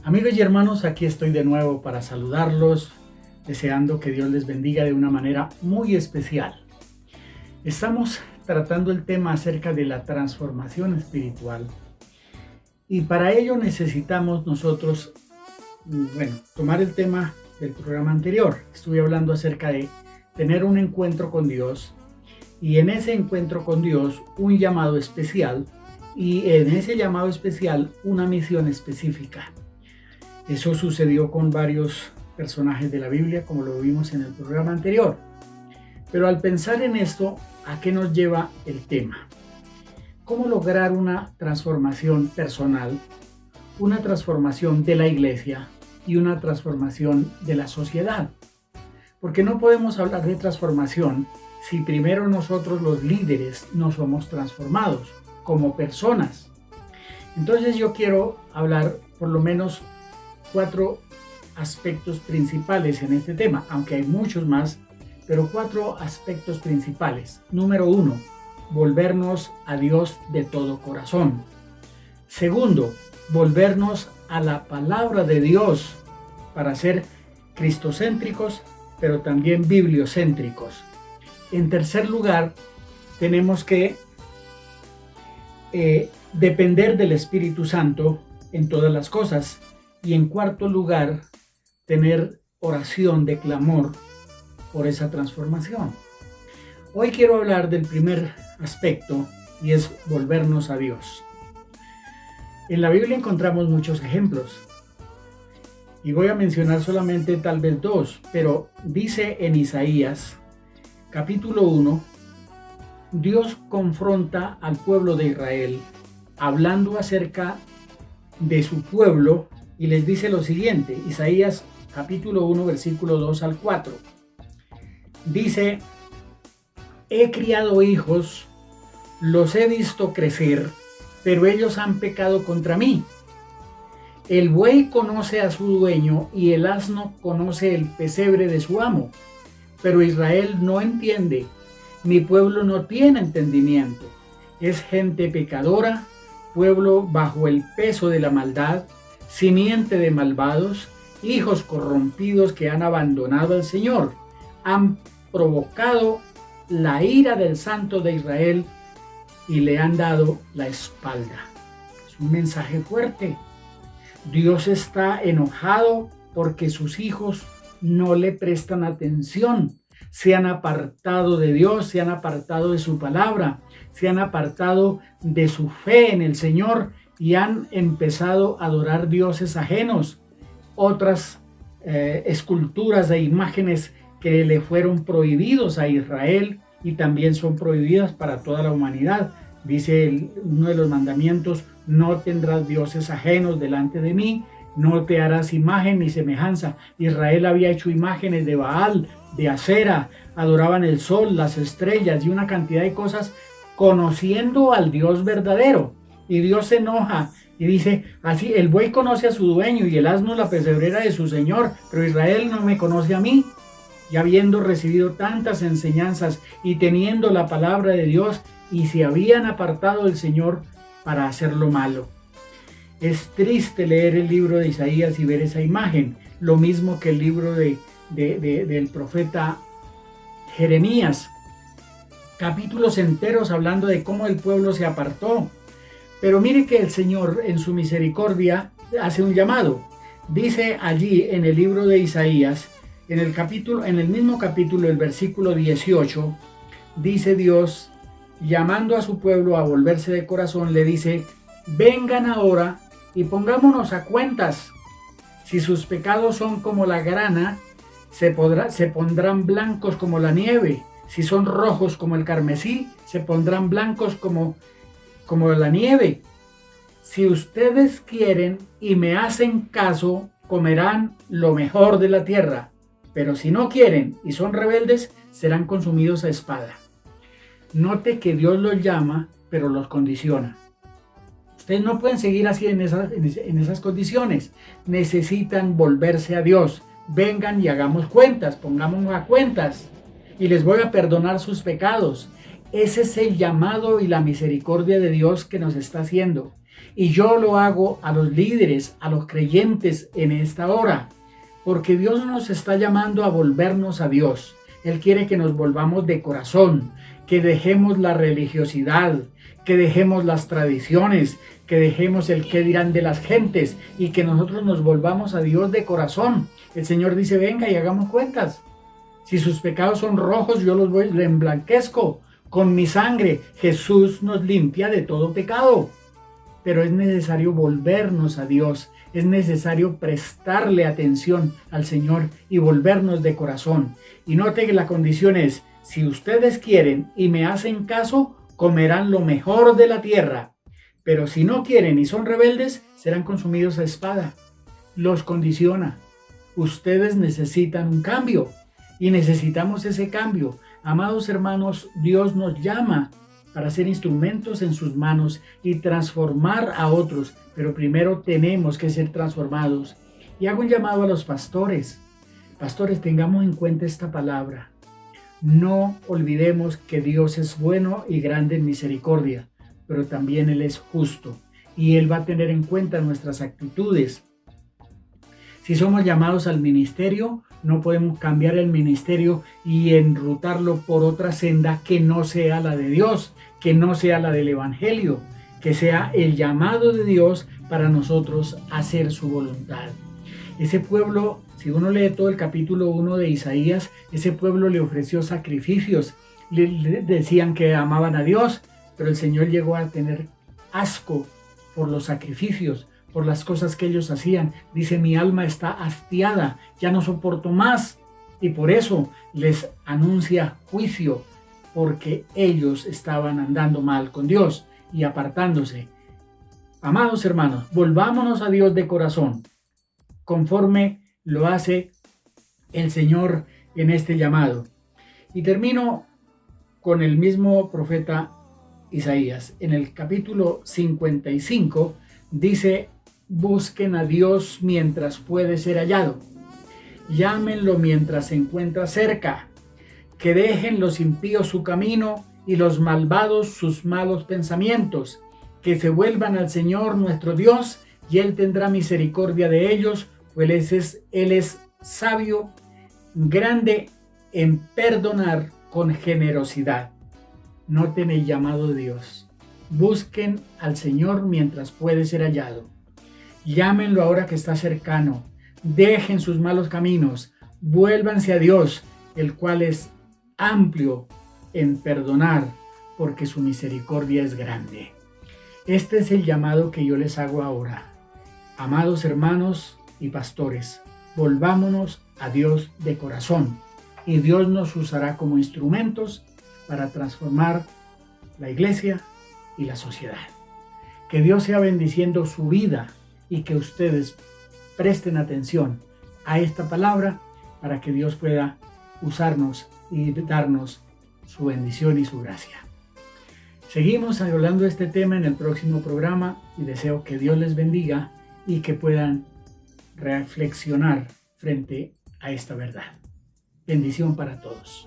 Amigos y hermanos, aquí estoy de nuevo para saludarlos, deseando que Dios les bendiga de una manera muy especial. Estamos tratando el tema acerca de la transformación espiritual y para ello necesitamos nosotros, tomar el tema del programa anterior. Estuve hablando acerca de tener un encuentro con Dios y en ese encuentro con Dios un llamado especial y en ese llamado especial una misión específica. Eso sucedió con varios personajes de la Biblia, como lo vimos en el programa anterior. Pero al pensar en esto, ¿a qué nos lleva el tema? ¿Cómo lograr una transformación personal, una transformación de la iglesia y una transformación de la sociedad? Porque no podemos hablar de transformación si primero nosotros los líderes no somos transformados como personas. Entonces yo quiero hablar por lo menos 4 aspectos principales en este tema, aunque hay muchos más, pero 4 aspectos principales. Número 1, volvernos a Dios de todo corazón. Segundo, volvernos a la palabra de Dios para ser cristocéntricos, pero también bibliocéntricos. En tercer lugar, tenemos que depender del Espíritu Santo en todas las cosas. Y en cuarto lugar, tener oración de clamor por esa transformación. Hoy quiero hablar del primer aspecto y es volvernos a Dios. En la Biblia encontramos muchos ejemplos y voy a mencionar solamente tal vez 2, pero dice en Isaías capítulo 1, Dios confronta al pueblo de Israel hablando acerca de su pueblo y les dice lo siguiente, Isaías capítulo 1 versículo 2 al 4. Dice, he criado hijos, los he visto crecer, pero ellos han pecado contra mí. El buey conoce a su dueño y el asno conoce el pesebre de su amo, pero Israel no entiende, mi pueblo no tiene entendimiento. Es gente pecadora, pueblo bajo el peso de la maldad, simiente de malvados, hijos corrompidos que han abandonado al Señor, han provocado la ira del Santo de Israel y le han dado la espalda. Es un mensaje fuerte. Dios está enojado porque sus hijos no le prestan atención, se han apartado de Dios, se han apartado de su palabra, se han apartado de su fe en el Señor y han empezado a adorar dioses ajenos, otras esculturas de imágenes que le fueron prohibidos a Israel y también son prohibidas para toda la humanidad. Dice uno de los mandamientos, no tendrás dioses ajenos delante de mí, no te harás imagen ni semejanza. Israel había hecho imágenes de Baal, de Acera, adoraban el sol, las estrellas y una cantidad de cosas conociendo al Dios verdadero. Y Dios se enoja y dice, así el buey conoce a su dueño y el asno la pesebrera de su señor, pero Israel no me conoce a mí. Y habiendo recibido tantas enseñanzas y teniendo la palabra de Dios, y se habían apartado del Señor para hacer lo malo. Es triste leer el libro de Isaías y ver esa imagen, lo mismo que el libro del profeta Jeremías. Capítulos enteros hablando de cómo el pueblo se apartó. Pero mire que el Señor en su misericordia hace un llamado. Dice allí en el libro de Isaías, en el mismo capítulo, el versículo 18, dice Dios, llamando a su pueblo a volverse de corazón, le dice, vengan ahora y pongámonos a cuentas. Si sus pecados son como la grana, se pondrán blancos como la nieve. Si son rojos como el carmesí, se pondrán blancos como la nieve. Si ustedes quieren y me hacen caso, comerán lo mejor de la tierra. Pero si no quieren y son rebeldes, serán consumidos a espada. Note que Dios los llama, pero los condiciona. Ustedes no pueden seguir así en esas condiciones. Necesitan volverse a Dios. Vengan y hagamos cuentas, pongámonos a cuentas. Y les voy a perdonar sus pecados. Ese es el llamado y la misericordia de Dios que nos está haciendo. Y yo lo hago a los líderes, a los creyentes en esta hora, porque Dios nos está llamando a volvernos a Dios. Él quiere que nos volvamos de corazón, que dejemos la religiosidad, que dejemos las tradiciones, que dejemos el qué dirán de las gentes y que nosotros nos volvamos a Dios de corazón. El Señor dice, venga y hagamos cuentas. Si sus pecados son rojos, yo los emblanquezco. Con mi sangre, Jesús nos limpia de todo pecado. Pero es necesario volvernos a Dios. Es necesario prestarle atención al Señor y volvernos de corazón. Y note que la condición es, si ustedes quieren y me hacen caso, comerán lo mejor de la tierra. Pero si no quieren y son rebeldes, serán consumidos a espada. Los condiciona. Ustedes necesitan un cambio y necesitamos ese cambio. Amados hermanos, Dios nos llama para ser instrumentos en sus manos y transformar a otros, pero primero tenemos que ser transformados. Y hago un llamado a los pastores. Pastores, tengamos en cuenta esta palabra. No olvidemos que Dios es bueno y grande en misericordia, pero también Él es justo y Él va a tener en cuenta nuestras actitudes. Si somos llamados al ministerio, no podemos cambiar el ministerio y enrutarlo por otra senda que no sea la de Dios, que no sea la del Evangelio, que sea el llamado de Dios para nosotros hacer su voluntad. Ese pueblo, si uno lee todo el capítulo 1 de Isaías, ese pueblo le ofreció sacrificios, le decían que amaban a Dios, pero el Señor llegó a tener asco por los sacrificios, por las cosas que ellos hacían. Dice, mi alma está hastiada, ya no soporto más. Y por eso les anuncia juicio, porque ellos estaban andando mal con Dios y apartándose. Amados hermanos, volvámonos a Dios de corazón, conforme lo hace el Señor en este llamado. Y termino con el mismo profeta Isaías. En el capítulo 55 dice, busquen a Dios mientras puede ser hallado. Llámenlo mientras se encuentra cerca. Que dejen los impíos su camino y los malvados sus malos pensamientos. Que se vuelvan al Señor nuestro Dios y Él tendrá misericordia de ellos, pues Él es sabio, grande en perdonar con generosidad. Noten el llamado de Dios. Busquen al Señor mientras puede ser hallado. Llámenlo ahora que está cercano. Dejen sus malos caminos. Vuélvanse a Dios, el cual es amplio en perdonar, porque su misericordia es grande. Este es el llamado que yo les hago ahora. Amados hermanos y pastores, volvámonos a Dios de corazón y Dios nos usará como instrumentos para transformar la iglesia y la sociedad. Que Dios sea bendiciendo su vida y que ustedes presten atención a esta palabra para que Dios pueda usarnos y darnos su bendición y su gracia. Seguimos hablando de este tema en el próximo programa y deseo que Dios les bendiga y que puedan reflexionar frente a esta verdad. Bendición para todos.